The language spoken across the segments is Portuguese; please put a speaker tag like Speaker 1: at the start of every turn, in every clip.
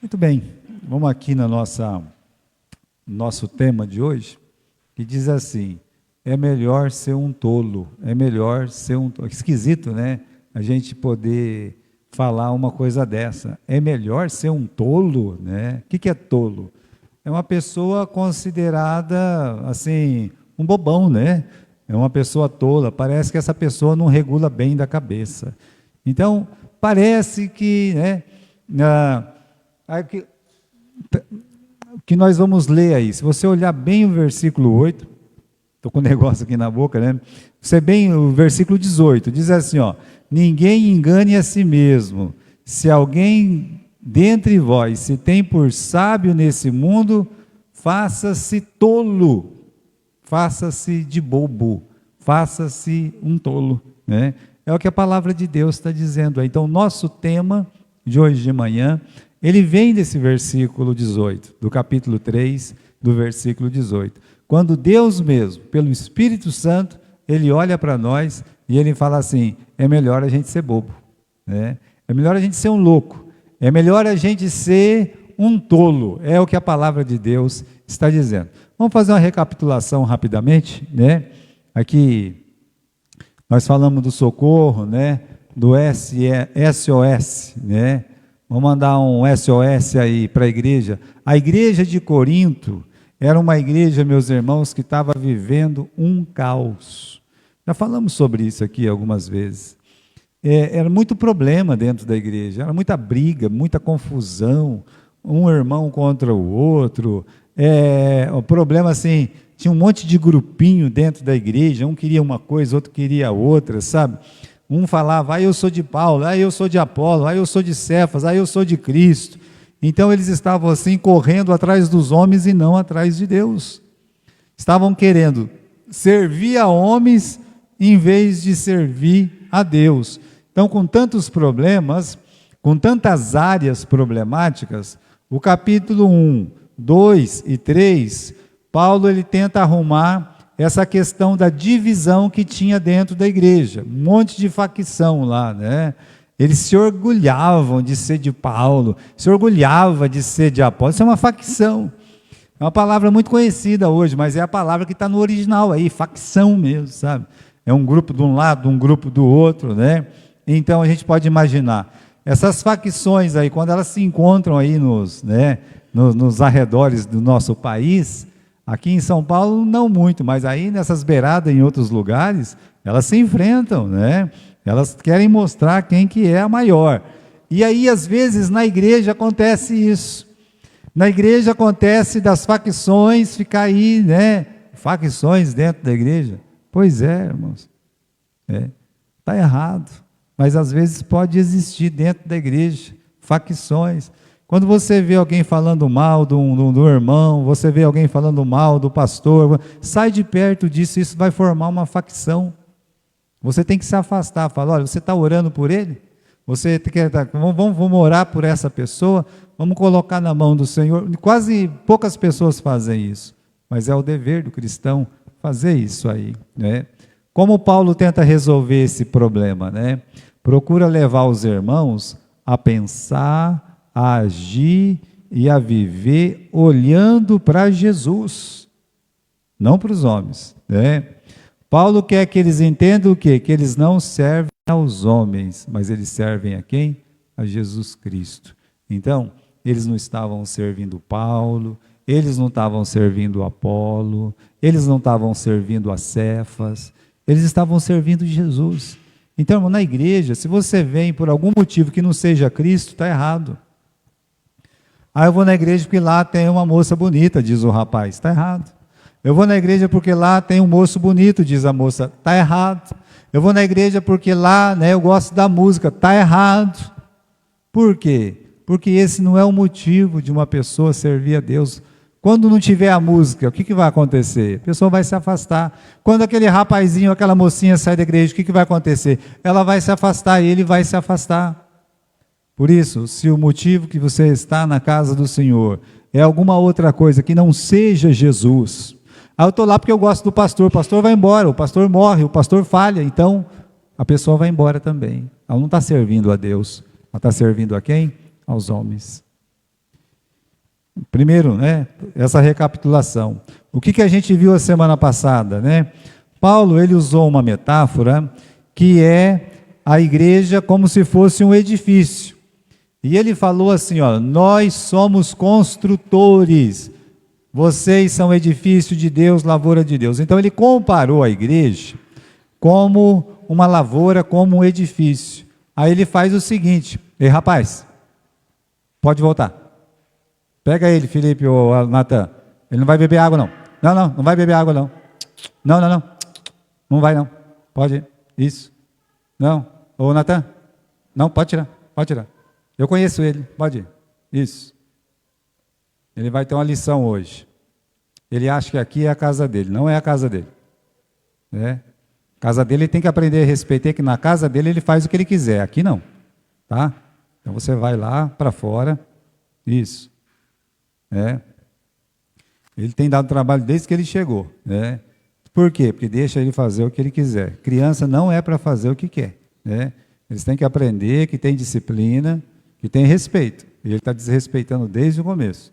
Speaker 1: Muito bem, vamos aqui na nosso tema de hoje, que diz assim: é melhor ser um tolo, é melhor ser um tolo. Esquisito, né? A gente poder falar uma coisa dessa. É melhor ser um tolo, né? O que é tolo? É uma pessoa considerada, assim, um bobão, né? É uma pessoa tola, parece que essa pessoa não regula bem da cabeça. Então, parece que, né, que nós vamos ler aí, se você olhar bem o versículo 8, estou com um negócio aqui na boca, né? Você bem o versículo 18, diz assim, ó: ninguém engane a si mesmo, se alguém dentre vós se tem por sábio nesse mundo, faça-se tolo, faça-se de bobo, faça-se um tolo, né? É o que a palavra de Deus está dizendo. Então, nosso tema de hoje de manhã, ele vem desse versículo 18, do capítulo 3, do versículo 18. Quando Deus mesmo, pelo Espírito Santo, ele olha para nós e ele fala assim: é melhor a gente ser bobo, né? É melhor a gente ser um louco, é melhor a gente ser um tolo, é o que a palavra de Deus está dizendo. Vamos fazer uma recapitulação rapidamente, né? Aqui nós falamos do socorro, né? Do SOS, né? Vamos mandar um SOS aí para a igreja. A igreja de Corinto era uma igreja, meus irmãos, que estava vivendo um caos. Já falamos sobre isso aqui algumas vezes. Era muito problema dentro da igreja, era muita briga, muita confusão, um irmão contra o outro. O problema assim, tinha um monte de grupinho dentro da igreja, um queria uma coisa, outro queria outra, sabe? Um falava: eu sou de Paulo, eu sou de Apolo, eu sou de Cefas, eu sou de Cristo. Então eles estavam assim, correndo atrás dos homens e não atrás de Deus. Estavam querendo servir a homens em vez de servir a Deus. Então, com tantos problemas, com tantas áreas problemáticas, o capítulo 1, 2 e 3, Paulo ele tenta arrumar essa questão da divisão que tinha dentro da igreja, um monte de facção lá, né? Eles se orgulhavam de ser de Paulo, se orgulhava de ser de Apolo. Isso é uma facção. É uma palavra muito conhecida hoje, mas é a palavra que está no original aí, facção mesmo, sabe? É um grupo de um lado, um grupo do outro, né? Então a gente pode imaginar, essas facções aí, quando elas se encontram aí nos arredores do nosso país, aqui em São Paulo não muito, mas aí nessas beiradas em outros lugares, elas se enfrentam, né? Elas querem mostrar quem que é a maior. E aí, às vezes, na igreja acontece isso. Na igreja acontece das facções ficar aí, né? Facções dentro da igreja. Pois é, irmãos. Está errado. Mas às vezes pode existir dentro da igreja facções. Quando você vê alguém falando mal do irmão, você vê alguém falando mal do pastor, sai de perto disso, isso vai formar uma facção. Você tem que se afastar, falar: olha, você está orando por ele? Você quer, vamos orar por essa pessoa, vamos colocar na mão do Senhor. Quase poucas pessoas fazem isso, mas é o dever do cristão fazer isso aí, né? Como Paulo tenta resolver esse problema, né? Procura levar os irmãos a pensar, a agir e a viver olhando para Jesus, não para os homens, né? Paulo quer que eles entendam o quê? Que eles não servem aos homens, mas eles servem a quem? A Jesus Cristo. Então, eles não estavam servindo Paulo, eles não estavam servindo Apolo, eles não estavam servindo a Cefas, eles estavam servindo Jesus. Então, irmão, na igreja, se você vem por algum motivo que não seja Cristo, está errado. Eu vou na igreja porque lá tem uma moça bonita, diz o rapaz, está errado. Eu vou na igreja porque lá tem um moço bonito, diz a moça, está errado. Eu vou na igreja porque lá, né, eu gosto da música, está errado. Por quê? Porque esse não é o motivo de uma pessoa servir a Deus. Quando não tiver a música, o que vai acontecer? A pessoa vai se afastar. Quando aquele rapazinho, aquela mocinha sai da igreja, o que vai acontecer? Ela vai se afastar e ele vai se afastar. Por isso, se o motivo que você está na casa do Senhor é alguma outra coisa que não seja Jesus, eu estou lá porque eu gosto do pastor, o pastor vai embora, o pastor morre, o pastor falha, então a pessoa vai embora também. Ela não está servindo a Deus, ela está servindo a quem? Aos homens. Primeiro, né, essa recapitulação. O que a gente viu a semana passada, né? Paulo, ele usou uma metáfora que é a igreja como se fosse um edifício. E ele falou assim, ó, nós somos construtores, vocês são edifício de Deus, lavoura de Deus. Então ele comparou a igreja como uma lavoura, como um edifício. Aí ele faz o seguinte, ei rapaz, pode voltar. Pega ele, Felipe ou Natan. Ele não vai beber água, não. Não vai beber água, não. Não. Não vai, não. Pode ir. Isso. Não. Ô, Natan. Não, pode tirar. Eu conheço ele. Pode ir. Isso. Ele vai ter uma lição hoje. Ele acha que aqui é a casa dele. Não é a casa dele. A casa dele ele tem que aprender a respeitar, que na casa dele ele faz o que ele quiser. Aqui não. Tá? Então você vai lá para fora. Isso. Ele tem dado trabalho desde que ele chegou. Por quê? Porque deixa ele fazer o que ele quiser. Criança não é para fazer o que quer. Eles têm que aprender que tem disciplina, que tem respeito. E ele está desrespeitando desde o começo.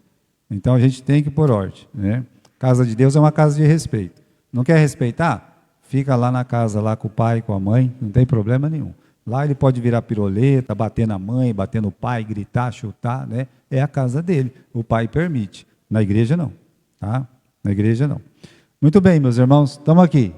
Speaker 1: Então a gente tem que pôr ordem. Casa de Deus é uma casa de respeito. Não quer respeitar? Fica lá na casa, lá com o pai, com a mãe, não tem problema nenhum. Lá ele pode virar piroleta, bater na mãe, bater no pai, gritar, chutar, É a casa dele. O pai permite. Na igreja não. Tá? Na igreja não. Muito bem, meus irmãos, estamos aqui.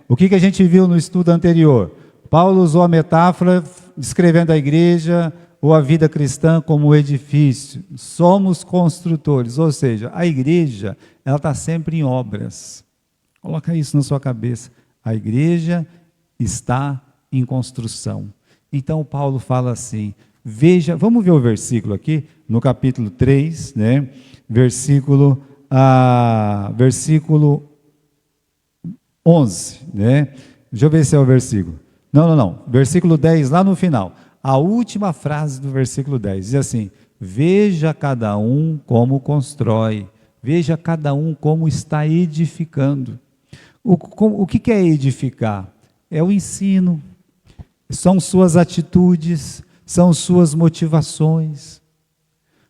Speaker 1: O que a gente viu no estudo anterior? Paulo usou a metáfora descrevendo a igreja ou a vida cristã como um edifício. Somos construtores, ou seja, a igreja ela está sempre em obras. Coloca isso na sua cabeça. A igreja está em construção. Então Paulo fala assim, veja, vamos ver o versículo aqui, no capítulo 3, versículo 11, Deixa eu ver se é o versículo. Não, versículo 10, lá no final. A última frase do versículo 10, diz assim, veja cada um como constrói, veja cada um como está edificando. O que é edificar? É o ensino, são suas atitudes, são suas motivações.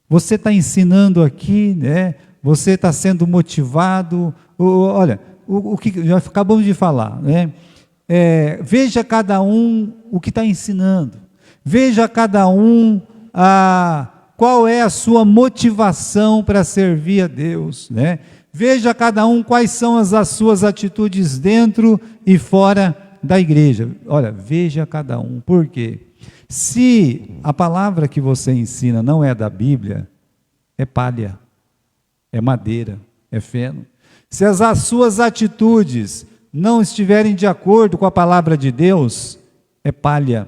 Speaker 1: Você está ensinando aqui, Você está sendo motivado. Olha, o que já acabamos de falar, veja cada um o que está ensinando. Veja cada um qual é a sua motivação para servir a Deus, Veja cada um quais são as suas atitudes dentro e fora da igreja. Olha, veja cada um. Por quê? Se a palavra que você ensina não é da Bíblia, é palha, é madeira, é feno. Se as suas atitudes não estiverem de acordo com a palavra de Deus, é palha,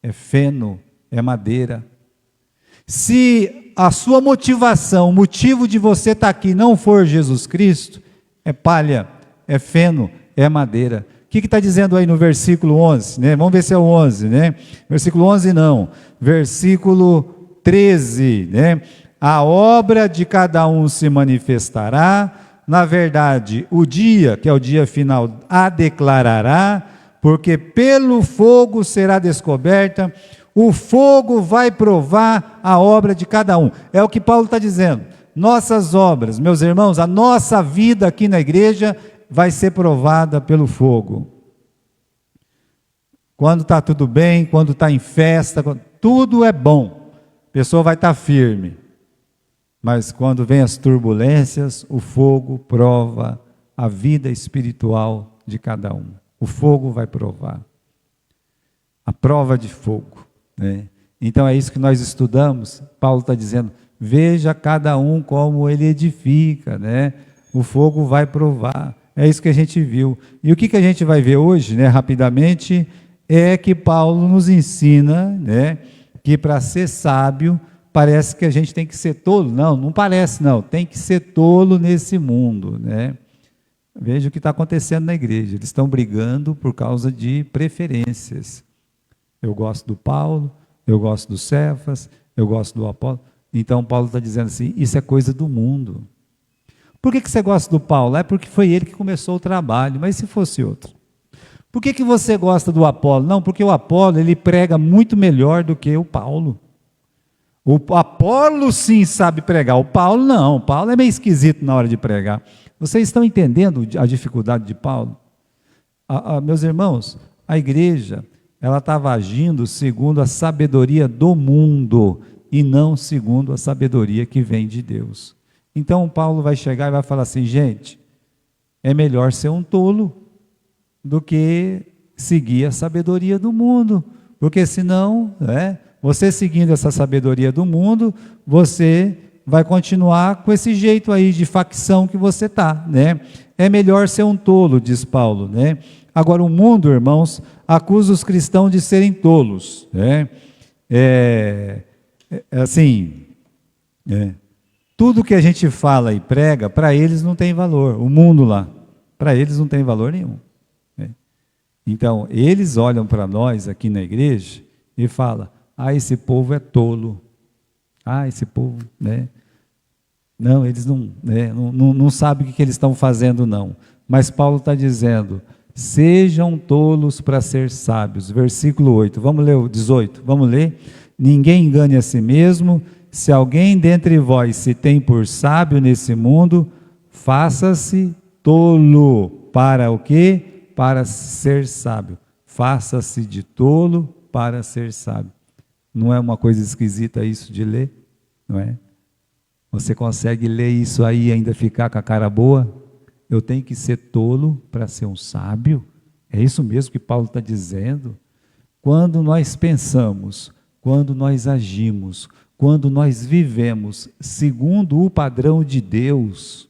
Speaker 1: é feno, é madeira. Se a sua motivação, o motivo de você estar aqui não for Jesus Cristo, é palha, é feno, é madeira. O que está dizendo aí no versículo 11? Vamos ver se é o 11, Versículo 11 não, versículo 13, A obra de cada um se manifestará, na verdade, o dia, que é o dia final, a declarará, porque pelo fogo será descoberta, o fogo vai provar a obra de cada um. É o que Paulo está dizendo. Nossas obras, meus irmãos, a nossa vida aqui na igreja vai ser provada pelo fogo. Quando está tudo bem, quando está em festa, tudo é bom. A pessoa vai estar firme. Mas quando vem as turbulências, o fogo prova a vida espiritual de cada um. O fogo vai provar. A prova de fogo. Então é isso que nós estudamos. Paulo está dizendo, veja cada um como ele edifica, O fogo vai provar. É isso que a gente viu. E o que a gente vai ver hoje, rapidamente, é que Paulo nos ensina, que para ser sábio, parece que a gente tem que ser tolo. Não parece não, tem que ser tolo nesse mundo, Veja o que está acontecendo na igreja, eles estão brigando por causa de preferências. Eu gosto do Paulo, eu gosto do Cefas, eu gosto do Apolo. Então Paulo está dizendo assim, isso é coisa do mundo. Por que você gosta do Paulo? É porque foi ele que começou o trabalho, mas se fosse outro? Por que você gosta do Apolo? Não, porque o Apolo ele prega muito melhor do que o Paulo. O Apolo sim sabe pregar, o Paulo não. O Paulo é meio esquisito na hora de pregar. Vocês estão entendendo a dificuldade de Paulo? Meus irmãos, a igreja, ela estava agindo segundo a sabedoria do mundo e não segundo a sabedoria que vem de Deus. Então Paulo vai chegar e vai falar assim, gente, é melhor ser um tolo do que seguir a sabedoria do mundo, porque senão, você seguindo essa sabedoria do mundo, você vai continuar com esse jeito aí de facção que você está, né? É melhor ser um tolo, diz Paulo, né? Agora o mundo, irmãos, acusa os cristãos de serem tolos, né? Tudo que a gente fala e prega, para eles não tem valor, o mundo lá, para eles não tem valor nenhum. Né? Então, eles olham para nós aqui na igreja e falam, esse povo é tolo, esse povo, né? Não, eles não sabem o que eles estão fazendo, não. Mas Paulo está dizendo, sejam tolos para ser sábios. Versículo 8, vamos ler o 18, vamos ler. Ninguém engane a si mesmo, se alguém dentre vós se tem por sábio nesse mundo, faça-se tolo. Para o quê? Para ser sábio. Faça-se de tolo para ser sábio. Não é uma coisa esquisita isso de ler? Não é? Você consegue ler isso aí e ainda ficar com a cara boa? Eu tenho que ser tolo para ser um sábio? É isso mesmo que Paulo está dizendo? Quando nós pensamos, quando nós agimos, quando nós vivemos segundo o padrão de Deus,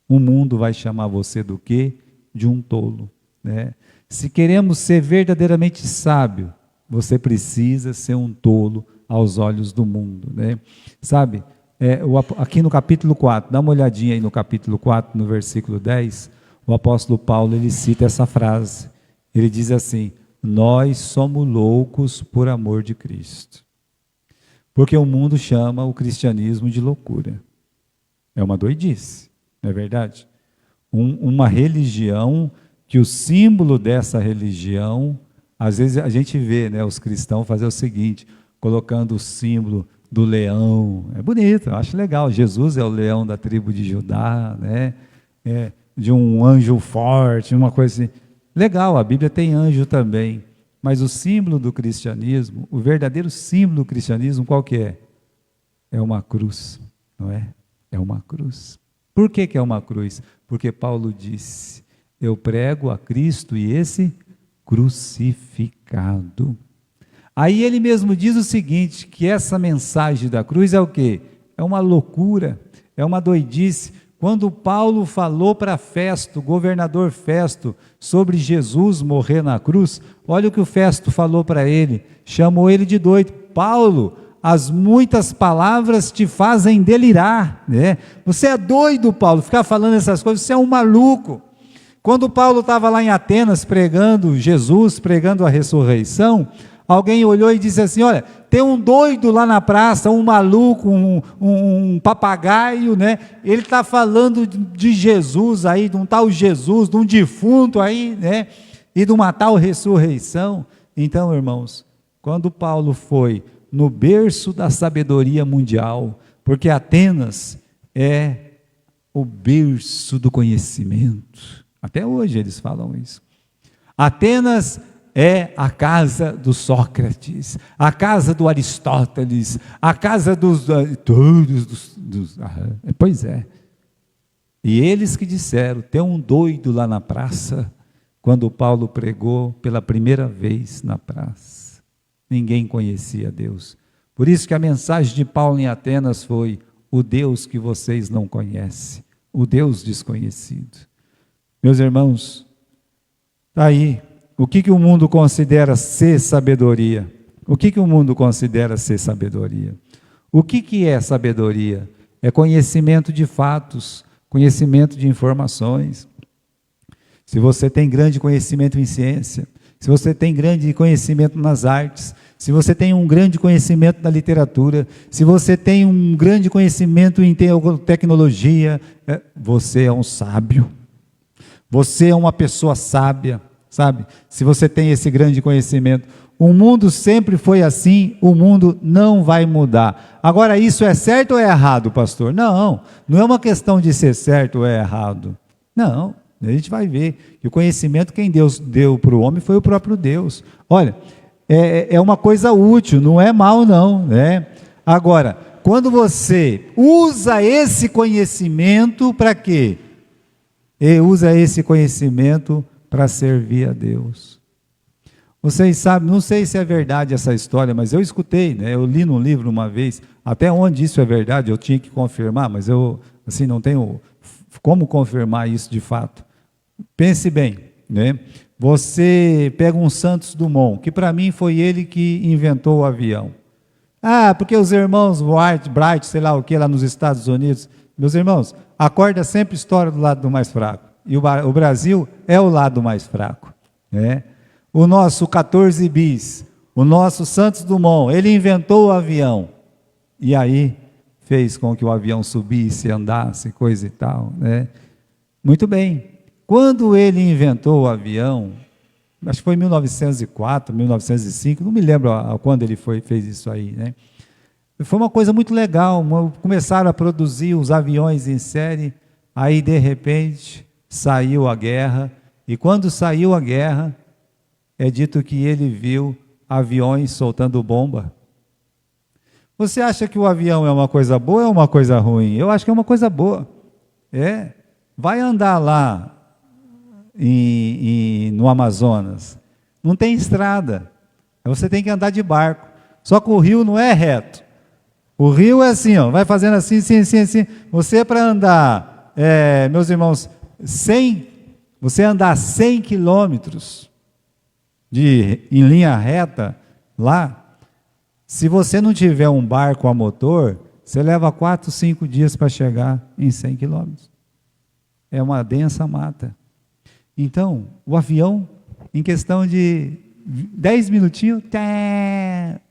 Speaker 1: o mundo vai chamar você do quê? De um tolo, né? Se queremos ser verdadeiramente sábio, você precisa ser um tolo aos olhos do mundo, né? Sabe, aqui no capítulo 4, dá uma olhadinha aí no capítulo 4, no versículo 10, o apóstolo Paulo, ele cita essa frase, ele diz assim, nós somos loucos por amor de Cristo, porque o mundo chama o cristianismo de loucura, é uma doidice, não é verdade? Uma religião que o símbolo dessa religião, às vezes a gente vê, né, os cristãos fazer o seguinte, colocando o símbolo do leão, é bonito, eu acho legal, Jesus é o leão da tribo de Judá, né? De um anjo forte, uma coisa assim, legal, a Bíblia tem anjo também, mas o símbolo do cristianismo, o verdadeiro símbolo do cristianismo, qual que é? É uma cruz, não é? É uma cruz. Por que é uma cruz? Porque Paulo disse, eu prego a Cristo e esse crucificado. Aí ele mesmo diz o seguinte, que essa mensagem da cruz é o quê? É uma loucura, é uma doidice. Quando Paulo falou para Festo, governador Festo, sobre Jesus morrer na cruz, olha o que o Festo falou para ele, chamou ele de doido. Paulo, as muitas palavras te fazem delirar, né? Você é doido, Paulo, ficar falando essas coisas, você é um maluco. Quando Paulo estava lá em Atenas pregando Jesus, pregando a ressurreição, alguém olhou e disse assim, olha, tem um doido lá na praça, um maluco, um papagaio, né? Ele está falando de Jesus aí, de um tal Jesus, de um defunto aí, né? E de uma tal ressurreição. Então, irmãos, quando Paulo foi no berço da sabedoria mundial, porque Atenas é o berço do conhecimento, até hoje eles falam isso. Atenas é a casa do Sócrates, a casa do Aristóteles, a casa pois é. E eles que disseram, tem um doido lá na praça, quando Paulo pregou pela primeira vez na praça. Ninguém conhecia Deus. Por isso que a mensagem de Paulo em Atenas foi, o Deus que vocês não conhecem, o Deus desconhecido. Meus irmãos, está aí. O que o mundo considera ser sabedoria? O que o mundo considera ser sabedoria? O que é sabedoria? É conhecimento de fatos, conhecimento de informações. Se você tem grande conhecimento em ciência, se você tem grande conhecimento nas artes, se você tem um grande conhecimento na literatura, se você tem um grande conhecimento em tecnologia, você é um sábio. Você é uma pessoa sábia. Sabe, se você tem esse grande conhecimento, O mundo sempre foi assim, o mundo não vai mudar. Agora, isso é certo ou é errado, pastor? Não, não é uma questão de ser certo ou é errado. Não, a gente vai ver que o conhecimento quem Deus deu para o homem foi o próprio Deus. Olha, é uma coisa útil, não é mal não, né? Agora, quando você usa esse conhecimento para quê? E usa esse conhecimento para servir a Deus. Vocês sabem, não sei se é verdade essa história, mas eu escutei, né? Eu li num livro uma vez, até onde isso é verdade, eu tinha que confirmar, mas eu assim não tenho como confirmar isso de fato. Pense bem, né? Você pega um Santos Dumont, que para mim foi ele que inventou o avião. Ah, porque os irmãos Bright, sei lá o que, lá nos Estados Unidos, meus irmãos, a corda sempre estoura do lado do mais fraco. E o Brasil é o lado mais fraco, né? O nosso 14 bis, o nosso Santos Dumont, ele inventou o avião. E aí fez com que o avião subisse, andasse, coisa e tal, né? Muito bem. Quando ele inventou o avião, acho que foi em 1904, 1905, não me lembro quando ele fez isso aí, né? Foi uma coisa muito legal, começaram a produzir os aviões em série, aí de repente saiu a guerra, e quando saiu a guerra, é dito que ele viu aviões soltando bomba. Você acha que o avião é uma coisa boa ou é uma coisa ruim? Eu acho que é uma coisa boa. Vai andar lá no Amazonas, não tem estrada, você tem que andar de barco, só que o rio não é reto, o rio é assim, ó, vai fazendo assim, assim. Você para andar, meus irmãos, você andar 100 quilômetros em linha reta lá, se você não tiver um barco a motor, você leva 4, 5 dias para chegar em 100 quilômetros. É uma densa mata. Então, o avião, em questão de 10 minutinhos,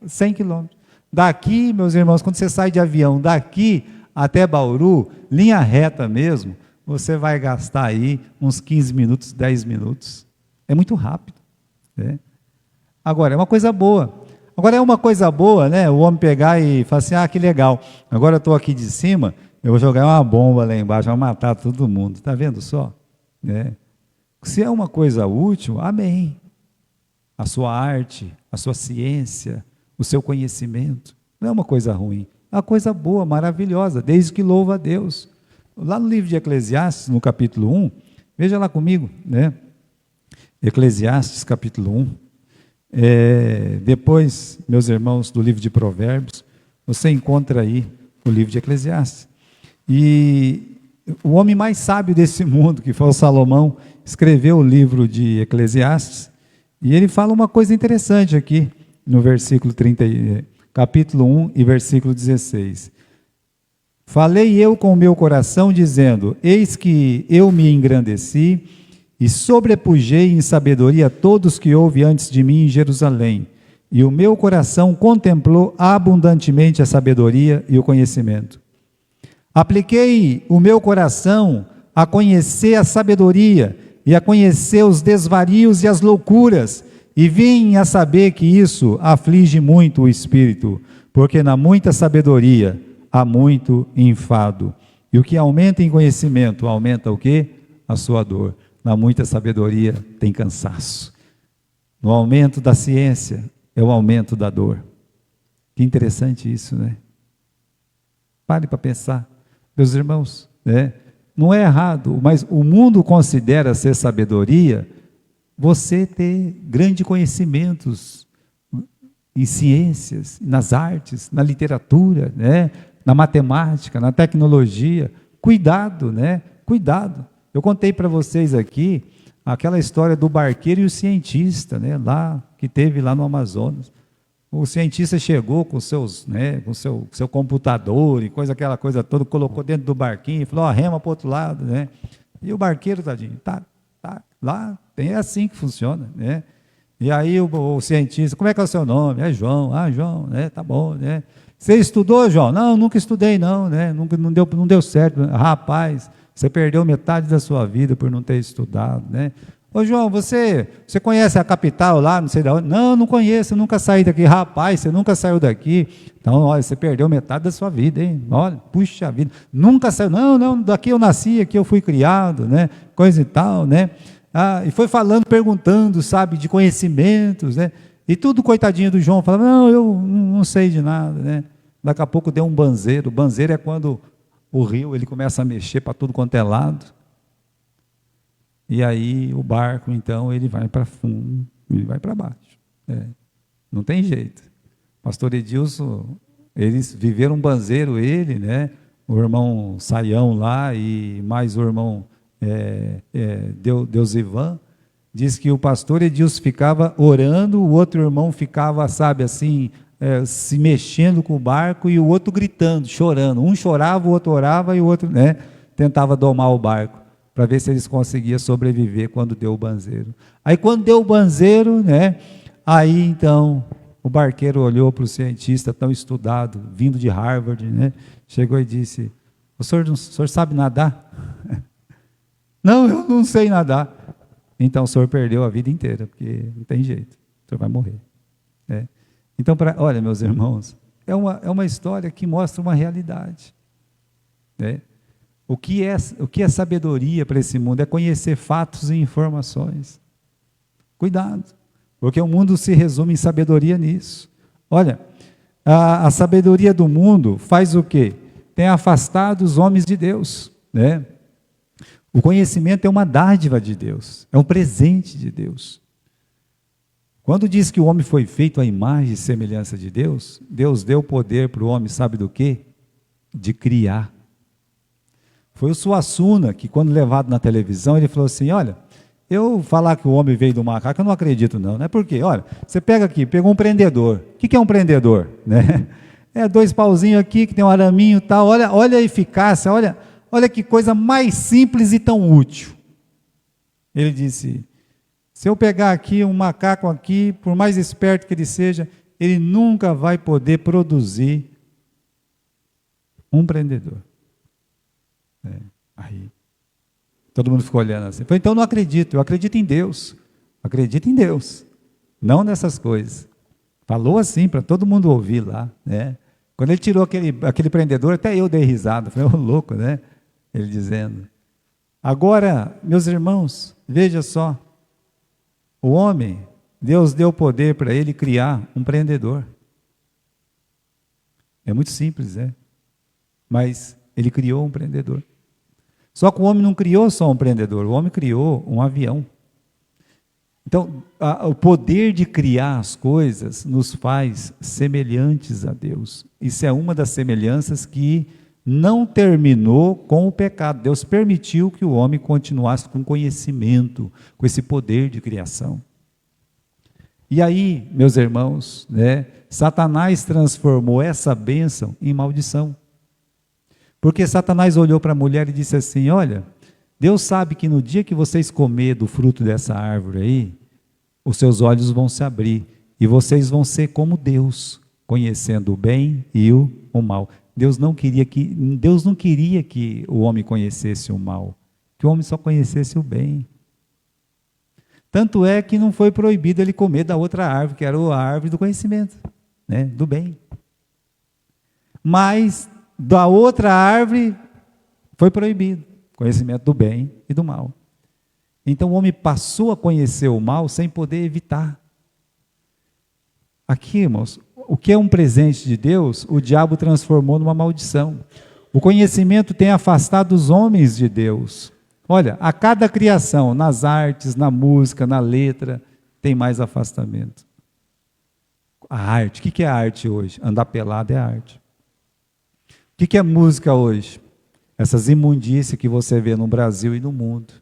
Speaker 1: 100 quilômetros. Daqui, meus irmãos, quando você sai de avião, daqui até Bauru, linha reta mesmo, você vai gastar aí uns 15 minutos, 10 minutos. É muito rápido. Né? Agora, é uma coisa boa. Agora, é uma coisa boa, né? O homem pegar e falar assim, que legal, agora eu estou aqui de cima, eu vou jogar uma bomba lá embaixo, vai matar todo mundo. Está vendo só? Né? Se é uma coisa útil, amém. A sua arte, a sua ciência, o seu conhecimento, não é uma coisa ruim, é uma coisa boa, maravilhosa, desde que louva a Deus. Lá no livro de Eclesiastes, no capítulo 1, veja lá comigo, né? Eclesiastes, capítulo 1. Depois, meus irmãos, do livro de Provérbios, você encontra aí o livro de Eclesiastes. E o homem mais sábio desse mundo, que foi o Salomão, escreveu o livro de Eclesiastes, e ele fala uma coisa interessante aqui, no versículo 30, capítulo 1 e versículo 16. Falei eu com o meu coração, dizendo, eis que eu me engrandeci, e sobrepujei em sabedoria todos que houve antes de mim em Jerusalém, e o meu coração contemplou abundantemente a sabedoria e o conhecimento. Apliquei o meu coração a conhecer a sabedoria e a conhecer os desvarios e as loucuras, e vim a saber que isso aflige muito o espírito, porque na muita sabedoria há muito enfado. E o que aumenta em conhecimento, aumenta o quê? A sua dor. Na muita sabedoria tem cansaço. No aumento da ciência é o aumento da dor. Que interessante isso, né? Pare para pensar. Meus irmãos, né? Não é errado, mas o mundo considera ser sabedoria você ter grandes conhecimentos em ciências, nas artes, na literatura, né? Na matemática, na tecnologia. Cuidado, né? Cuidado. Eu contei para vocês aqui aquela história do barqueiro e o cientista, né? Lá, que teve lá no Amazonas. O cientista chegou com com seu computador e aquela coisa toda, colocou dentro do barquinho e falou, rema para o outro lado, né? E o barqueiro, tadinho, tá, lá, é assim que funciona, né? E aí o cientista, como é que é o seu nome? É João. João, né? Tá bom, né? Você estudou, João? Não, nunca estudei não, né? Não deu certo. Rapaz, você perdeu metade da sua vida por não ter estudado, né? Ô João, você conhece a capital lá, não sei de onde? Não, não conheço, eu nunca saí daqui. Rapaz, você nunca saiu daqui. Então, olha, você perdeu metade da sua vida, hein? Olha, puxa vida. Nunca saiu. Não, não, daqui eu nasci, aqui eu fui criado, né? Coisa e tal, né? E foi falando, perguntando, sabe, de conhecimentos, né? E tudo, coitadinho do João, falava, não, eu não sei de nada, né? Daqui a pouco deu um banzeiro. O banzeiro é quando o rio ele começa a mexer para tudo quanto é lado. E aí o barco, então, ele vai para fundo, ele vai para baixo. Não tem jeito. Pastor Edilson, eles viveram um banzeiro, ele, né? O irmão Saião lá e mais o irmão Deusivan, diz que o pastor Edilson ficava orando, o outro irmão ficava, sabe, assim, se mexendo com o barco e o outro gritando, chorando. Um chorava, o outro orava e o outro, né, tentava domar o barco para ver se eles conseguiam sobreviver quando deu o banzeiro. Aí quando deu o banzeiro, né, aí então o barqueiro olhou para o cientista tão estudado, vindo de Harvard, né, chegou e disse, o senhor sabe nadar? Não, eu não sei nadar. Então o senhor perdeu a vida inteira, porque não tem jeito, o senhor vai morrer. Então, olha, meus irmãos, é uma história que mostra uma realidade. O que é sabedoria para esse mundo? É conhecer fatos e informações. Cuidado, porque o mundo se resume em sabedoria nisso. Olha, a sabedoria do mundo faz o quê? Tem afastado os homens de Deus, né? O conhecimento é uma dádiva de Deus, é um presente de Deus. Quando diz que o homem foi feito à imagem e semelhança de Deus, Deus deu poder para o homem, sabe do quê? De criar. Foi o Suassuna que, quando levado na televisão, ele falou assim, olha, eu falar que o homem veio do macaco, eu não acredito não, né? Por quê? Olha, você pega aqui, pegou um prendedor. O que é um prendedor? Né? É 2 pauzinhos aqui, que tem um araminho e tal, olha a eficácia, olha que coisa mais simples e tão útil. Ele disse, se eu pegar aqui um macaco aqui, por mais esperto que ele seja, ele nunca vai poder produzir um prendedor. Aí, todo mundo ficou olhando assim. Falei, então não acredito, eu acredito em Deus. Acredito em Deus, não nessas coisas. Falou assim para todo mundo ouvir lá, né? Quando ele tirou aquele prendedor, até eu dei risada. Falei, louco, né? Ele dizendo. Agora, meus irmãos, veja só. O homem, Deus deu poder para ele criar um prendedor. É muito simples, mas ele criou um prendedor. Só que o homem não criou só um prendedor, o homem criou um avião. Então, o poder de criar as coisas nos faz semelhantes a Deus. Isso é uma das semelhanças que não terminou com o pecado. Deus permitiu que o homem continuasse com conhecimento, com esse poder de criação. E aí, meus irmãos, Satanás transformou essa bênção em maldição. Porque Satanás olhou para a mulher e disse assim, olha, Deus sabe que no dia que vocês comer do fruto dessa árvore aí, os seus olhos vão se abrir e vocês vão ser como Deus, conhecendo o bem e o mal. Deus não queria que o homem conhecesse o mal, que o homem só conhecesse o bem. Tanto é que não foi proibido ele comer da outra árvore, que era a árvore do conhecimento, do bem. Mas da outra árvore foi proibido, conhecimento do bem e do mal. Então o homem passou a conhecer o mal sem poder evitar. Aqui, irmãos, o que é um presente de Deus, o diabo transformou numa maldição. O conhecimento tem afastado os homens de Deus. Olha, a cada criação, nas artes, na música, na letra, tem mais afastamento. A arte, o que é a arte hoje? Andar pelado é arte. O que é música hoje? Essas imundícias que você vê no Brasil e no mundo.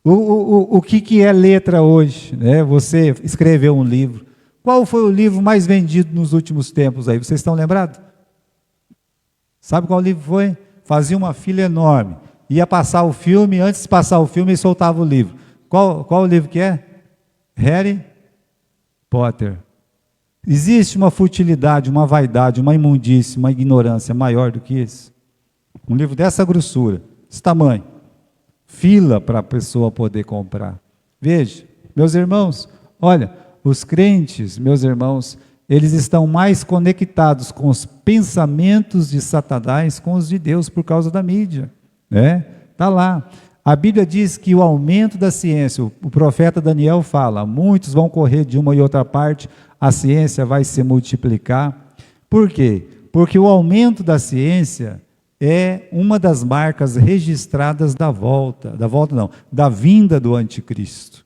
Speaker 1: O que é letra hoje? Você escreveu um livro. Qual foi o livro mais vendido nos últimos tempos aí? Vocês estão lembrados? Sabe qual livro foi? Fazia uma fila enorme. Ia passar o filme, antes de passar o filme, ele soltava o livro. Qual o livro que é? Harry Potter. Existe uma futilidade, uma vaidade, uma imundície, uma ignorância maior do que isso? Um livro dessa grossura, desse tamanho. Fila para a pessoa poder comprar. Veja, meus irmãos, olha, os crentes, meus irmãos, eles estão mais conectados com os pensamentos de Satanás com os de Deus por causa da mídia, né? Está lá. A Bíblia diz que o aumento da ciência, o profeta Daniel fala, muitos vão correr de uma e outra parte, a ciência vai se multiplicar. Por quê? Porque o aumento da ciência é uma das marcas registradas da vinda do anticristo.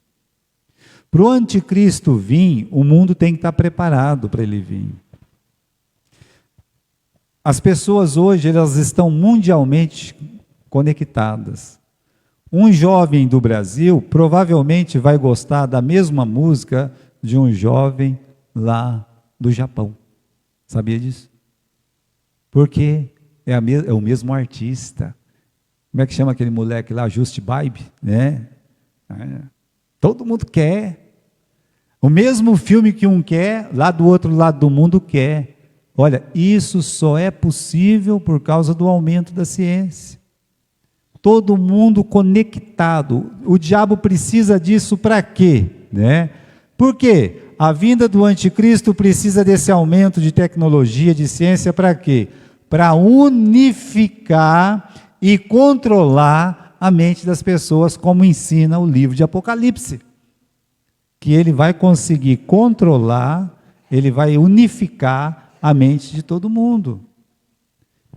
Speaker 1: Para o anticristo vir, o mundo tem que estar preparado para ele vir. As pessoas hoje, elas estão mundialmente conectadas. Um jovem do Brasil provavelmente vai gostar da mesma música de um jovem lá do Japão. Sabia disso? Porque é o mesmo artista. Como é que chama aquele moleque lá, Just Vibe, né? Todo mundo quer. O mesmo filme que um quer, lá do outro lado do mundo quer. Olha, isso só é possível por causa do aumento da ciência. Todo mundo conectado. O diabo precisa disso para quê? Né? Por quê? A vinda do anticristo precisa desse aumento de tecnologia, de ciência, para quê? Para unificar e controlar a mente das pessoas, como ensina o livro de Apocalipse. Que ele vai conseguir controlar, ele vai unificar a mente de todo mundo.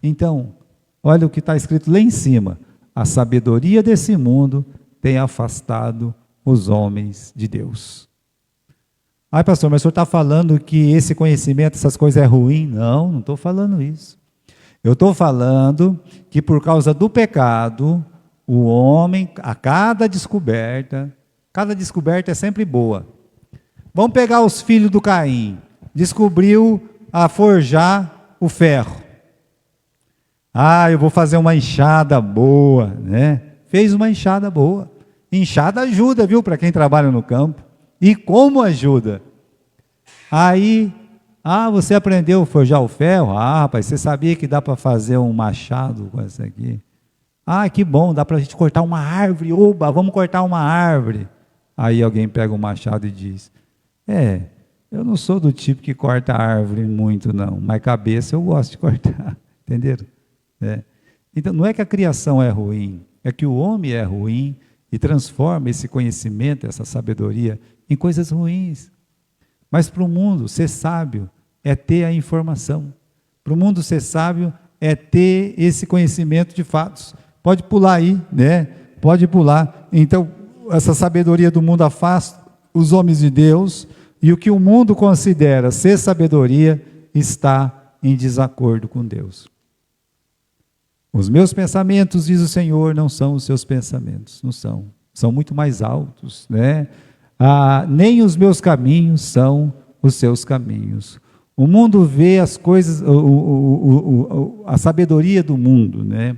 Speaker 1: Então, olha o que está escrito lá em cima. A sabedoria desse mundo tem afastado os homens de Deus. Ai, pastor, mas o senhor está falando que esse conhecimento, essas coisas é ruim? Não estou falando isso. Eu estou falando que por causa do pecado, o homem, a cada descoberta é sempre boa. Vamos pegar os filhos do Caim. Descobriu a forjar o ferro. Eu vou fazer uma enxada boa, né? Fez uma enxada boa. Enxada ajuda, viu, para quem trabalha no campo. E como ajuda? Aí, você aprendeu a forjar o ferro? Rapaz, você sabia que dá para fazer um machado com essa aqui? Que bom, dá para a gente cortar uma árvore. Oba, vamos cortar uma árvore. Aí alguém pega o machado e diz, eu não sou do tipo que corta árvore muito não, mas cabeça eu gosto de cortar, entenderam? Então não é que a criação é ruim, é que o homem é ruim e transforma esse conhecimento, essa sabedoria em coisas ruins. Mas para o mundo ser sábio é ter a informação, para o mundo ser sábio é ter esse conhecimento de fatos. Pode pular aí, né? Pode pular. Então essa sabedoria do mundo afasta os homens de Deus, e o que o mundo considera ser sabedoria está em desacordo com Deus. Os meus pensamentos, diz o Senhor, não são os seus pensamentos, não são. São muito mais altos, né? Nem os meus caminhos são os seus caminhos. O mundo vê as coisas, a sabedoria do mundo, né?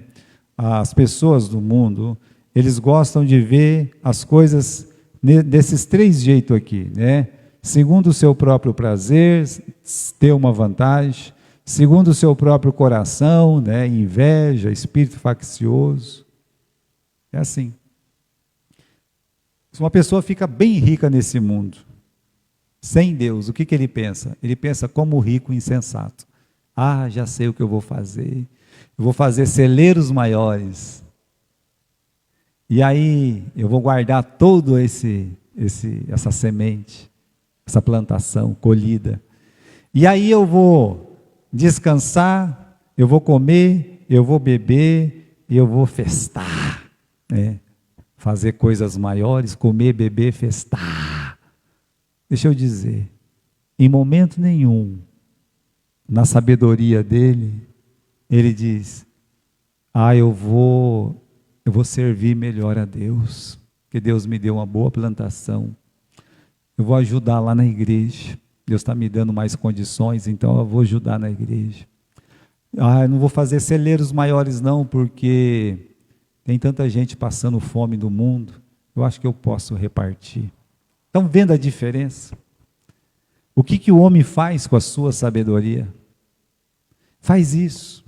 Speaker 1: As pessoas do mundo, eles gostam de ver as coisas desses três jeitos aqui, né? Segundo o seu próprio prazer, ter uma vantagem. Segundo o seu próprio coração, né? Inveja, espírito faccioso. É assim. Se uma pessoa fica bem rica nesse mundo, sem Deus, o que ele pensa? Ele pensa como rico insensato. Já sei o que eu vou fazer. Eu vou fazer celeiros maiores. E aí eu vou guardar todo essa semente, essa plantação colhida. E aí eu vou descansar, eu vou comer, eu vou beber, eu vou festar, né? Fazer coisas maiores, comer, beber, festar. Deixa eu dizer, em momento nenhum, na sabedoria dele, ele diz, eu vou servir melhor a Deus, porque Deus me deu uma boa plantação, eu vou ajudar lá na igreja, Deus está me dando mais condições, então eu vou ajudar na igreja. Eu não vou fazer celeiros maiores não, porque tem tanta gente passando fome no mundo, eu acho que eu posso repartir. Estão vendo a diferença? O que o homem faz com a sua sabedoria? Faz isso.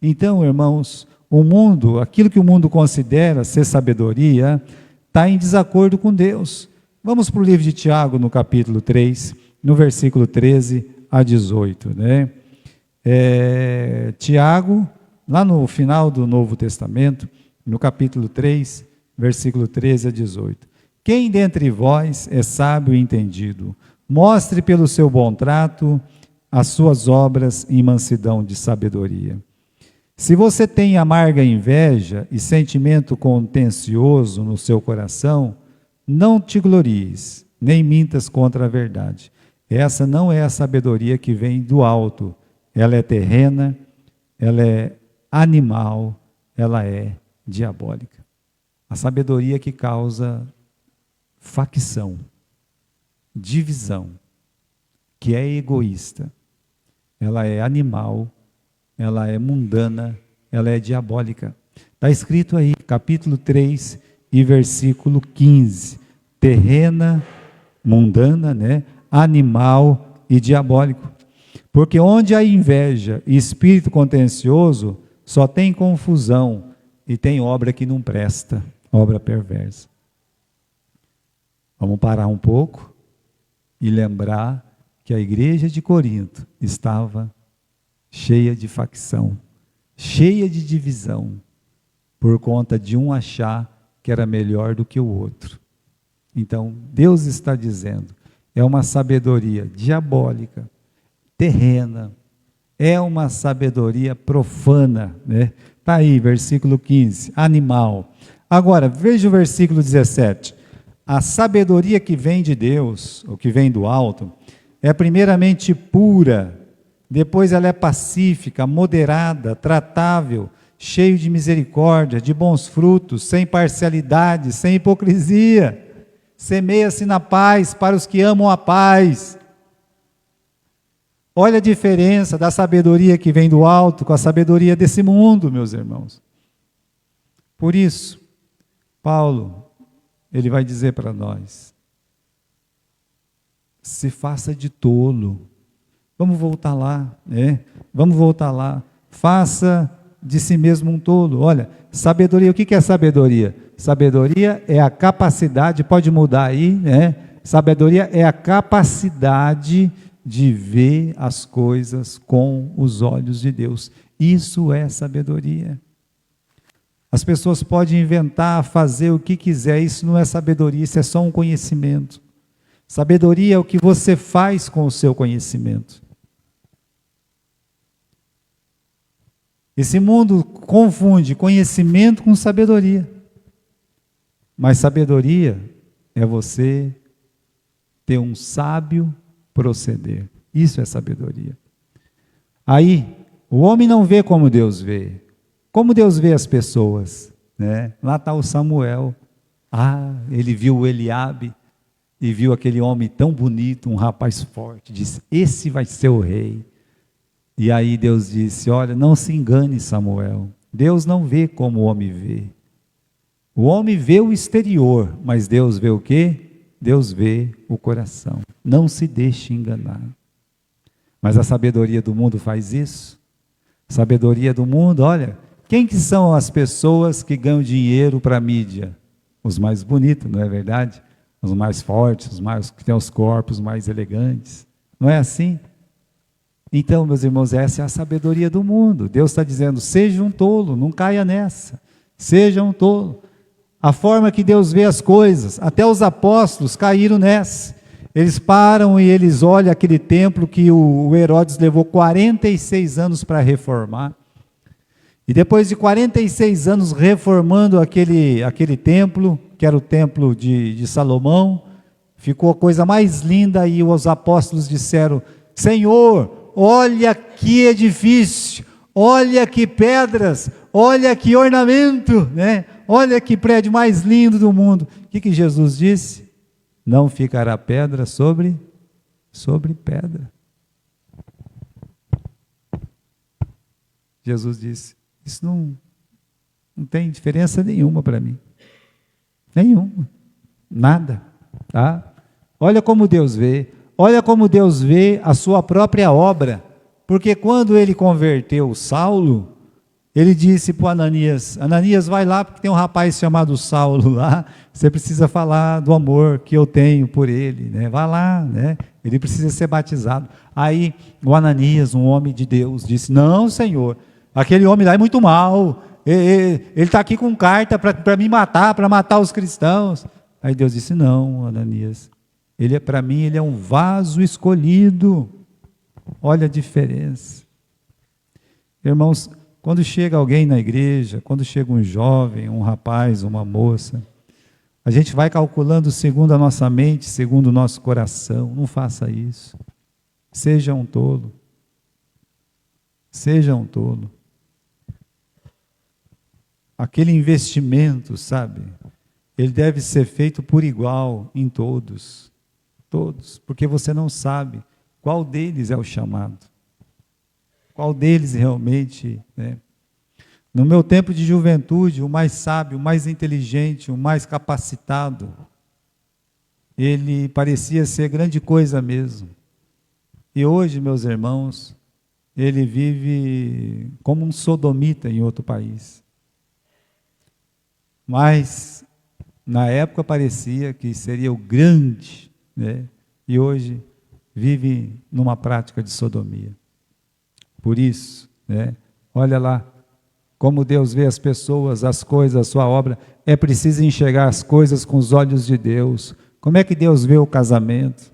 Speaker 1: Então, irmãos, o mundo, aquilo que o mundo considera ser sabedoria, está em desacordo com Deus. Vamos para o livro de Tiago, no capítulo 3, no versículo 13 a 18. Né? Tiago, lá no final do Novo Testamento, no capítulo 3, versículo 13 a 18. Quem dentre vós é sábio e entendido? Mostre pelo seu bom trato as suas obras em mansidão de sabedoria. Se você tem amarga inveja e sentimento contencioso no seu coração, não te glories, nem mintas contra a verdade. Essa não é a sabedoria que vem do alto. Ela é terrena, ela é animal, ela é diabólica. A sabedoria que causa facção, divisão, que é egoísta, ela é animal, ela é mundana, ela é diabólica. Está escrito aí, capítulo 3 e versículo 15, terrena, mundana, né? Animal e diabólico. Porque onde há inveja e espírito contencioso, só tem confusão e tem obra que não presta, obra perversa. Vamos parar um pouco e lembrar que a igreja de Corinto estava cheia de facção, cheia de divisão, por conta de um achar que era melhor do que o outro. Então, Deus está dizendo, é uma sabedoria diabólica, terrena, é uma sabedoria profana, né? Está aí, versículo 15, animal. Agora, veja o versículo 17. A sabedoria que vem de Deus, ou que vem do alto, é primeiramente pura, depois ela é pacífica, moderada, tratável, cheio de misericórdia, de bons frutos, sem parcialidade, sem hipocrisia. Semeia-se na paz para os que amam a paz. Olha a diferença da sabedoria que vem do alto com a sabedoria desse mundo, meus irmãos. Por isso, Paulo, ele vai dizer para nós, se faça de tolo. Vamos voltar lá, né? Vamos voltar lá. Faça de si mesmo um tolo. Olha, sabedoria, o que é sabedoria? Sabedoria é a capacidade, pode mudar aí, né? Sabedoria é a capacidade de ver as coisas com os olhos de Deus. Isso é sabedoria. As pessoas podem inventar, fazer o que quiser, isso não é sabedoria, isso é só um conhecimento. Sabedoria é o que você faz com o seu conhecimento. Esse mundo confunde conhecimento com sabedoria. Mas sabedoria é você ter um sábio proceder. Isso é sabedoria. Aí, o homem não vê como Deus vê. Como Deus vê as pessoas, né? Lá está o Samuel. Ele viu o Eliabe e viu aquele homem tão bonito, um rapaz forte, disse, esse vai ser o rei. E aí Deus disse, olha, não se engane, Samuel. Deus não vê como o homem vê. O homem vê o exterior, mas Deus vê o quê? Deus vê o coração. Não se deixe enganar. Mas a sabedoria do mundo faz isso. Sabedoria do mundo, olha, quem que são as pessoas que ganham dinheiro para a mídia? Os mais bonitos, não é verdade? Os mais fortes, os mais que têm os corpos mais elegantes. Não é assim? Então, meus irmãos, essa é a sabedoria do mundo. Deus está dizendo, seja um tolo, não caia nessa. Seja um tolo. A forma que Deus vê as coisas, até os apóstolos caíram nessa. Eles param e eles olham aquele templo que o Herodes levou 46 anos para reformar. E depois de 46 anos reformando aquele templo, que era o templo de Salomão, ficou a coisa mais linda e os apóstolos disseram, Senhor, olha que edifício, olha que pedras, olha que ornamento, né? Olha que prédio mais lindo do mundo. O que Jesus disse? Não ficará pedra sobre pedra. Jesus disse, isso não tem diferença nenhuma para mim. Nenhuma. Nada. Tá? Olha como Deus vê. Olha como Deus vê a sua própria obra. Porque quando ele converteu Saulo, Ele disse para o Ananias: Ananias, vai lá, porque tem um rapaz chamado Saulo lá, você precisa falar do amor que eu tenho por ele, né? Vai lá, né? Ele precisa ser batizado. Aí o Ananias, um homem de Deus, disse: não, Senhor, aquele homem lá é muito mau, ele está aqui com carta para me matar, para matar os cristãos. Aí Deus disse: não, Ananias, ele é, para mim, ele é um vaso escolhido. Olha a diferença. Irmãos, quando chega alguém na igreja, quando chega um jovem, um rapaz, uma moça, a gente vai calculando segundo a nossa mente, segundo o nosso coração. Não faça isso. Seja um tolo. Seja um tolo. Aquele investimento, sabe? Ele deve ser feito por igual em todos. Todos. Porque você não sabe qual deles é o chamado. Qual deles realmente, né? No meu tempo de juventude, o mais sábio, o mais inteligente, o mais capacitado, ele parecia ser grande coisa mesmo. E hoje, meus irmãos, ele vive como um sodomita em outro país. Mas, na época parecia que seria o grande, né? E hoje vive numa prática de sodomia. Por isso, né? Olha lá, como Deus vê as pessoas, as coisas, a sua obra. É preciso enxergar as coisas com os olhos de Deus. Como é que Deus vê o casamento?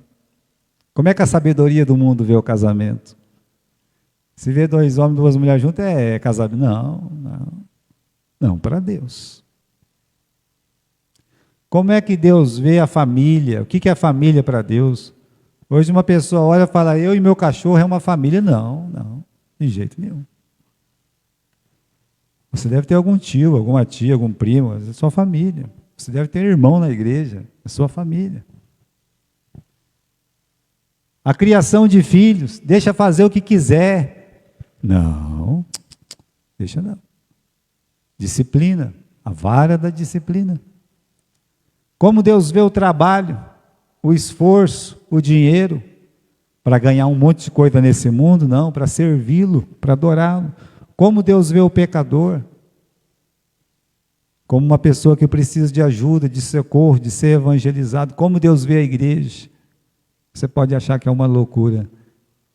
Speaker 1: Como é que a sabedoria do mundo vê o casamento? Se vê dois homens, duas mulheres juntas, é casamento. Não, para Deus. Como é que Deus vê a família? O que é a família para Deus? Hoje uma pessoa olha e fala: eu e meu cachorro é uma família. Não, de jeito nenhum. Você deve ter algum tio, alguma tia, algum primo, é sua família. Você deve ter irmão na igreja, é sua família. A criação de filhos, deixa fazer o que quiser. Não, deixa não. Disciplina, a vara da disciplina. Como Deus vê o trabalho, o esforço, o dinheiro, para ganhar um monte de coisa nesse mundo? Não, para servi-lo, para adorá-lo. Como Deus vê o pecador? Como uma pessoa que precisa de ajuda, de socorro, de ser evangelizado. Como Deus vê a igreja? Você pode achar que é uma loucura,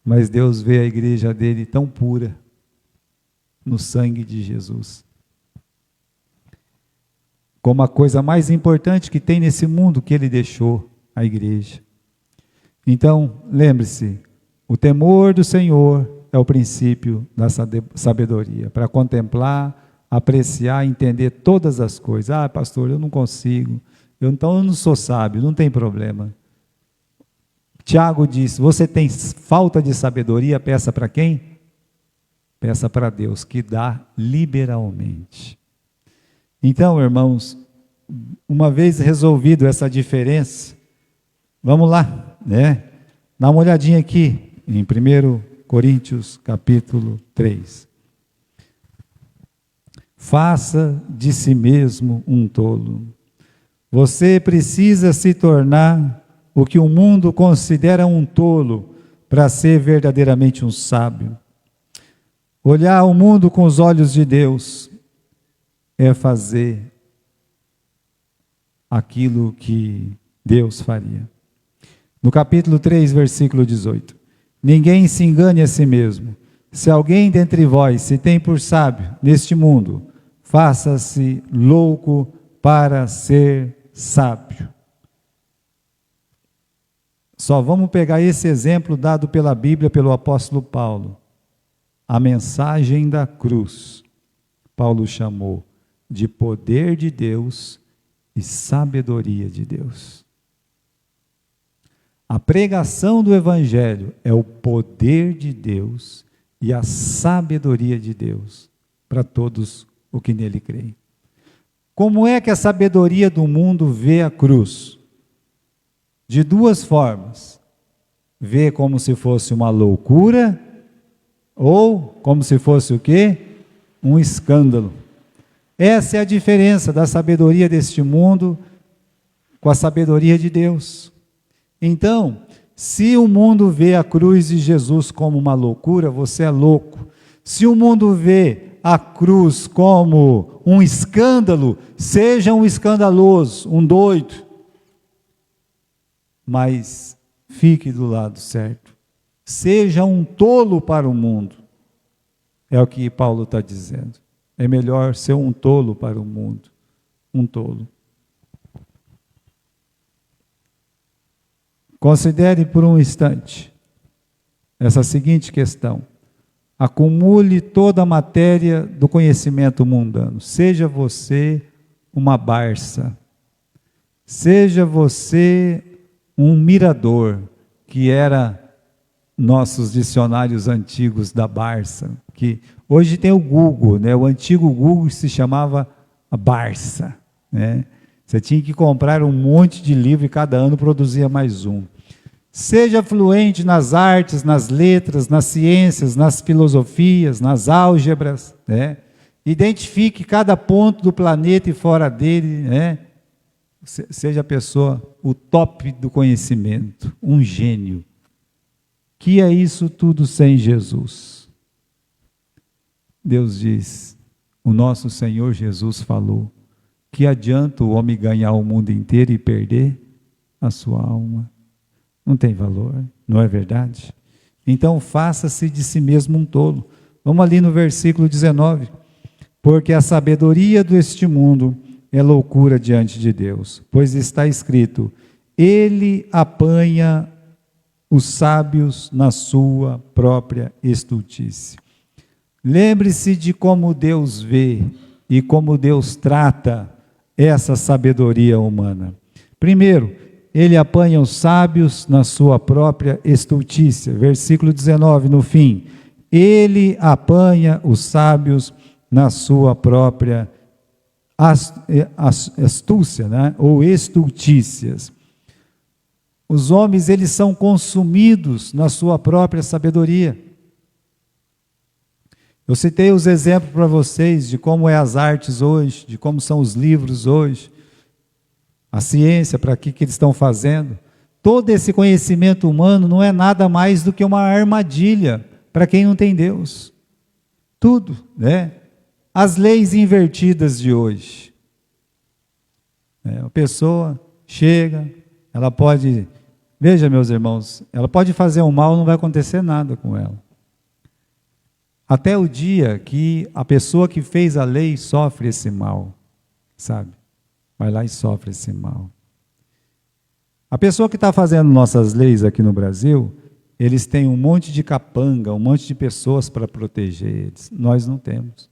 Speaker 1: mas Deus vê a igreja dele tão pura, no sangue de Jesus. Como a coisa mais importante que tem nesse mundo que ele deixou, a igreja. Então, lembre-se, o temor do Senhor é o princípio da sabedoria, para contemplar, apreciar, entender todas as coisas. Ah, pastor, eu não consigo, então eu não sou sábio, não tem problema. Tiago diz: você tem falta de sabedoria, peça para quem? Peça para Deus, que dá liberalmente. Então, irmãos, uma vez resolvido essa diferença, vamos lá, né? Dá uma olhadinha aqui em 1 Coríntios capítulo 3. Faça de si mesmo um tolo. Você precisa se tornar o que o mundo considera um tolo para ser verdadeiramente um sábio. Olhar o mundo com os olhos de Deus é fazer aquilo que Deus faria. No capítulo 3, versículo 18. Ninguém se engane a si mesmo. Se alguém dentre vós se tem por sábio neste mundo, faça-se louco para ser sábio. Só vamos pegar esse exemplo dado pela Bíblia, pelo apóstolo Paulo. A mensagem da cruz, Paulo chamou de poder de Deus e sabedoria de Deus. A pregação do Evangelho é o poder de Deus e a sabedoria de Deus para todos os que nele creem. Como é que a sabedoria do mundo vê a cruz? De duas formas. Vê como se fosse uma loucura ou como se fosse o quê? Um escândalo. Essa é a diferença da sabedoria deste mundo com a sabedoria de Deus. Então, se o mundo vê a cruz de Jesus como uma loucura, você é louco. Se o mundo vê a cruz como um escândalo, seja um escandaloso, um doido, mas fique do lado certo. Seja um tolo para o mundo. É o que Paulo está dizendo. É melhor ser um tolo para o mundo. Um tolo. Considere por um instante essa seguinte questão. Acumule toda a matéria do conhecimento mundano. Seja você uma Barça. Seja você um mirador, que era nossos dicionários antigos da Barça, que hoje tem o Google, né? O antigo Google se chamava Barça, né? Você tinha que comprar um monte de livro e cada ano produzia mais um. Seja fluente nas artes, nas letras, nas ciências, nas filosofias, nas álgebras, né? Identifique cada ponto do planeta e fora dele, né? Seja a pessoa, o top do conhecimento, um gênio. Que é isso tudo sem Jesus? Deus diz, o nosso Senhor Jesus falou, que adianta o homem ganhar o mundo inteiro e perder a sua alma? Não tem valor, não é verdade? Então faça-se de si mesmo um tolo. Vamos ali no versículo 19. Porque a sabedoria deste mundo é loucura diante de Deus, pois está escrito, ele apanha os sábios na sua própria estultice. Lembre-se de como Deus vê e como Deus trata essa sabedoria humana. Primeiro, ele apanha os sábios na sua própria estultícia. Versículo 19, no fim. Ele apanha os sábios na sua própria astúcia, né? Ou estultícias. Os homens, eles são consumidos na sua própria sabedoria. Eu citei os exemplos para vocês de como é as artes hoje, de como são os livros hoje, a ciência, para que eles estão fazendo. Todo esse conhecimento humano não é nada mais do que uma armadilha para quem não tem Deus. Tudo, né? As leis invertidas de hoje. A pessoa chega, ela pode, veja meus irmãos, ela pode fazer um mal, não vai acontecer nada com ela. Até o dia que a pessoa que fez a lei sofre esse mal, sabe? Vai lá e sofre esse mal. A pessoa que está fazendo nossas leis aqui no Brasil, eles têm um monte de capanga, um monte de pessoas para proteger eles. Nós não temos.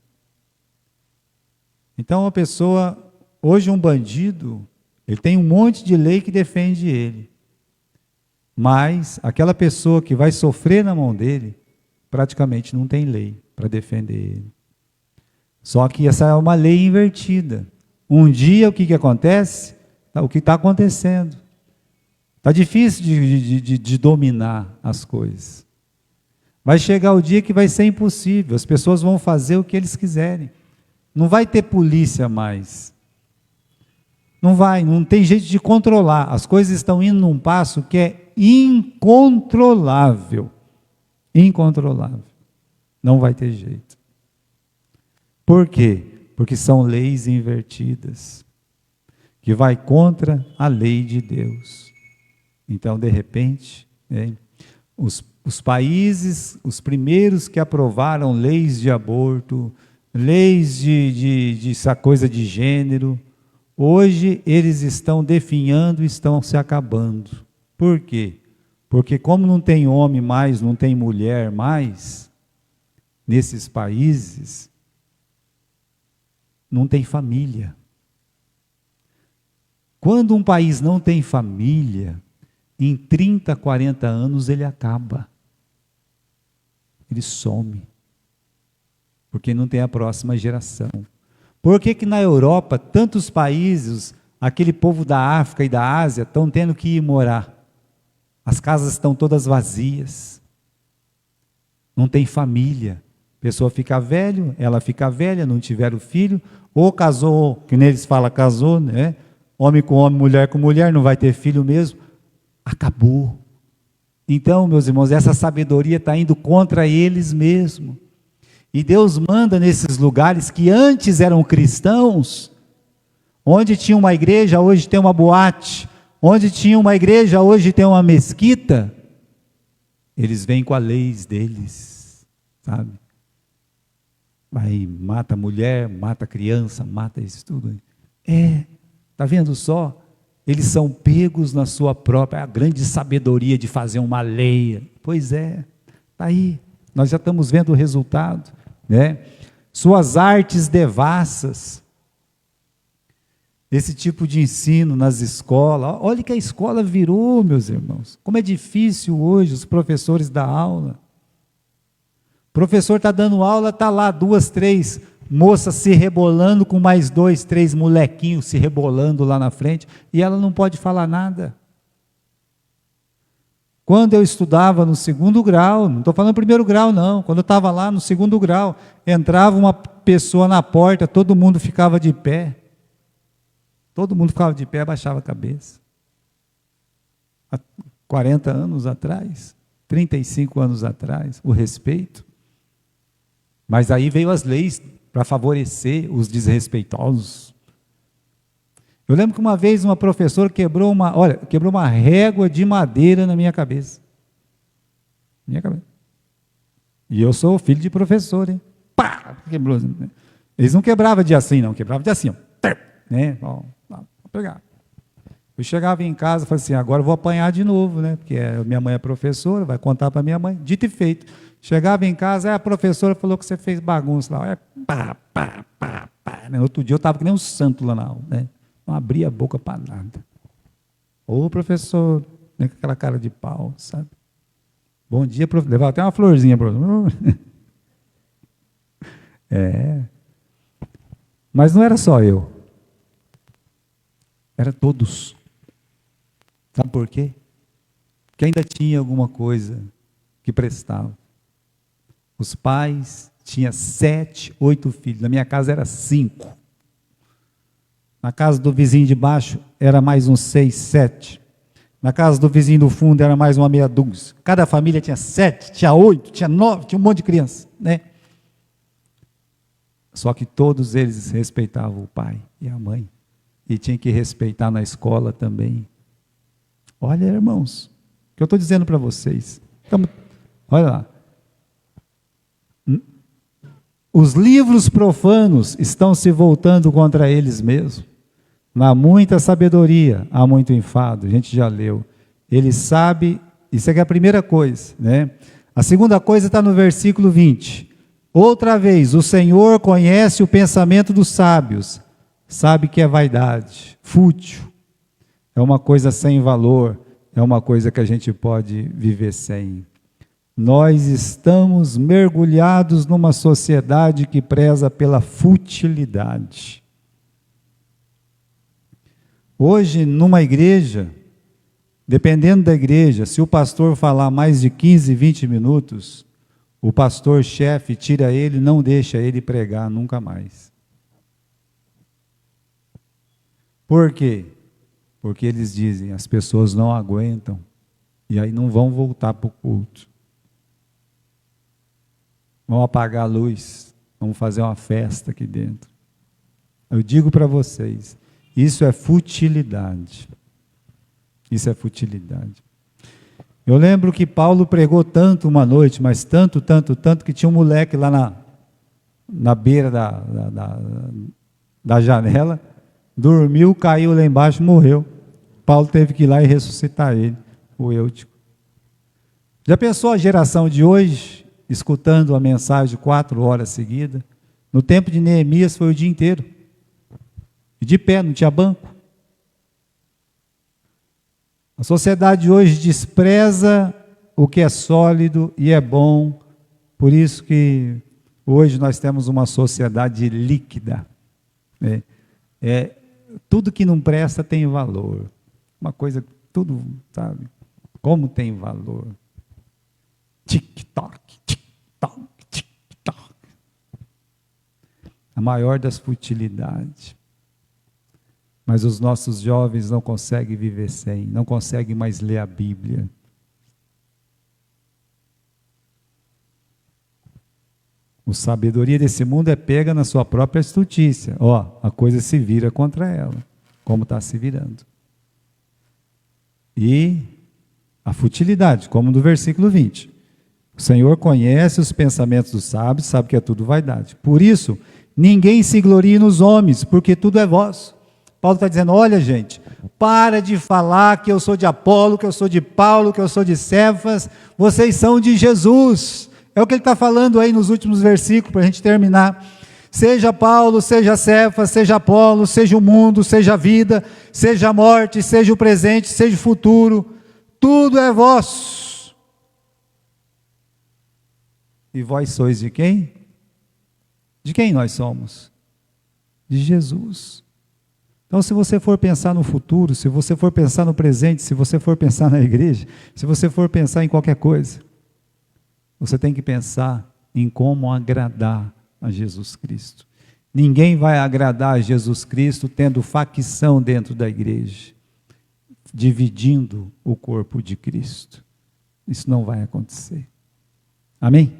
Speaker 1: Então a pessoa, hoje um bandido, ele tem um monte de lei que defende ele. Mas aquela pessoa que vai sofrer na mão dele, praticamente não tem lei para defender ele. Só que essa é uma lei invertida. Um dia o que acontece? O que está acontecendo. Está difícil de dominar as coisas. Vai chegar o dia que vai ser impossível. As pessoas vão fazer o que eles quiserem. Não vai ter polícia mais. Não vai, não tem jeito de controlar. As coisas estão indo num passo que é incontrolável. Incontrolável. Não vai ter jeito. Por quê? Porque são leis invertidas, que vai contra a lei de Deus. Então, de repente, os países, os primeiros que aprovaram leis de aborto, leis de essa coisa de gênero, hoje eles estão definhando, estão se acabando. Por quê? Porque como não tem homem mais, não tem mulher mais, nesses países, não tem família. Quando um país não tem família, em 30, 40 anos ele acaba. Ele some. Porque não tem a próxima geração. Por que na Europa, tantos países, aquele povo da África e da Ásia, estão tendo que ir morar? As casas estão todas vazias. Não tem família. A pessoa fica velho, ela fica velha, não tiveram filho, ou casou, que neles fala casou, né? Homem com homem, mulher com mulher, não vai ter filho mesmo. Acabou. Então, meus irmãos, essa sabedoria está indo contra eles mesmos. E Deus manda nesses lugares que antes eram cristãos, onde tinha uma igreja, hoje tem uma boate, onde tinha uma igreja, hoje tem uma mesquita, eles vêm com a lei deles, sabe? Aí mata mulher, mata criança, mata isso tudo. Tá vendo só? Eles são pegos na sua própria, a grande sabedoria de fazer uma lei. Pois é, tá aí, nós já estamos vendo o resultado, né? Suas artes devassas, esse tipo de ensino nas escolas, olha que a escola virou, meus irmãos, como é difícil hoje os professores dar aula. O professor está dando aula, está lá 2, 3 moças se rebolando, com mais 2, 3 molequinhos se rebolando lá na frente, e ela não pode falar nada. Quando eu estudava no 2º grau, não estou falando 1º grau não, quando eu estava lá no 2º grau, entrava uma pessoa na porta, todo mundo ficava de pé. Todo mundo ficava de pé, abaixava a cabeça. Há 40 anos atrás, 35 anos atrás, o respeito. Mas aí veio as leis para favorecer os desrespeitosos. Eu lembro que uma vez uma professora quebrou uma régua de madeira na minha cabeça. E eu sou filho de professor, hein? Pá! Quebrou. Eles não quebravam de assim, não, quebravam de assim, ó. Né? Vou pegar. Eu chegava em casa e falei assim, agora eu vou apanhar de novo, né? Porque minha mãe é professora, vai contar para minha mãe, dito e feito. Chegava em casa, a professora falou que você fez bagunça lá. Pá. Outro dia eu estava que nem um santo lá na aula, né? Não abria a boca para nada. Ô professor, né, com aquela cara de pau, sabe? Bom dia, professor. Levava até uma florzinha, professor. Mas não era só eu. Era todos. Sabe por quê? Porque ainda tinha alguma coisa que prestava. Os pais tinham 7, 8 filhos. Na minha casa era 5. Na casa do vizinho de baixo era mais uns 6, 7. Na casa do vizinho do fundo era mais uma meia dúzia. Cada família tinha 7, tinha 8, tinha 9, tinha um monte de criança, né? Só que todos eles respeitavam o pai e a mãe. E tinha que respeitar na escola também. Olha, irmãos, o que eu estou dizendo para vocês. Olha lá. Os livros profanos estão se voltando contra eles mesmos. Há muita sabedoria, há muito enfado. A gente já leu. Ele sabe, isso aqui é a primeira coisa, né? A segunda coisa está no versículo 20. Outra vez, o Senhor conhece o pensamento dos sábios, sabe que é vaidade, fútil, é uma coisa sem valor, é uma coisa que a gente pode viver sem. Nós estamos mergulhados numa sociedade que preza pela futilidade. Hoje, numa igreja, dependendo da igreja, se o pastor falar mais de 15, 20 minutos, o pastor-chefe tira ele, não deixa ele pregar nunca mais. Por quê? Porque eles dizem, as pessoas não aguentam, e aí não vão voltar para o culto. Vão apagar a luz, vamos fazer uma festa aqui dentro. Eu digo para vocês, isso é futilidade. Isso é futilidade. Eu lembro que Paulo pregou tanto uma noite, mas tanto, que tinha um moleque lá na beira da janela, dormiu, caiu lá embaixo, morreu. Paulo teve que ir lá e ressuscitar ele, o Eutico. Já pensou a geração de hoje, escutando a mensagem 4 horas seguidas? No tempo de Neemias foi o dia inteiro. E de pé, não tinha banco. A sociedade hoje despreza o que é sólido e é bom, por isso que hoje nós temos uma sociedade líquida. Tudo que não presta tem valor. Uma coisa, tudo, sabe? Como tem valor. Tic-toc, tic-toc, tic-toc. A maior das futilidades. Mas os nossos jovens não conseguem viver sem, não conseguem mais ler a Bíblia. A sabedoria desse mundo é pega na sua própria astutícia. Ó, a coisa se vira contra ela, como está se virando. E a futilidade, como no versículo 20. O Senhor conhece os pensamentos dos sábios, sabe que é tudo vaidade. Por isso, ninguém se glorie nos homens, porque tudo é vosso. Paulo está dizendo, olha gente, para de falar que eu sou de Apolo, que eu sou de Paulo, que eu sou de Cefas, vocês são de Jesus. É o que ele está falando aí nos últimos versículos, para a gente terminar. Seja Paulo, seja Cefas, seja Apolo, seja o mundo, seja a vida, seja a morte, seja o presente, seja o futuro, tudo é vosso. E vós sois de quem? De quem nós somos? De Jesus. Então, se você for pensar no futuro, se você for pensar no presente, se você for pensar na igreja, se você for pensar em qualquer coisa, você tem que pensar em como agradar a Jesus Cristo. Ninguém vai agradar a Jesus Cristo tendo facção dentro da igreja, dividindo o corpo de Cristo. Isso não vai acontecer. Amém?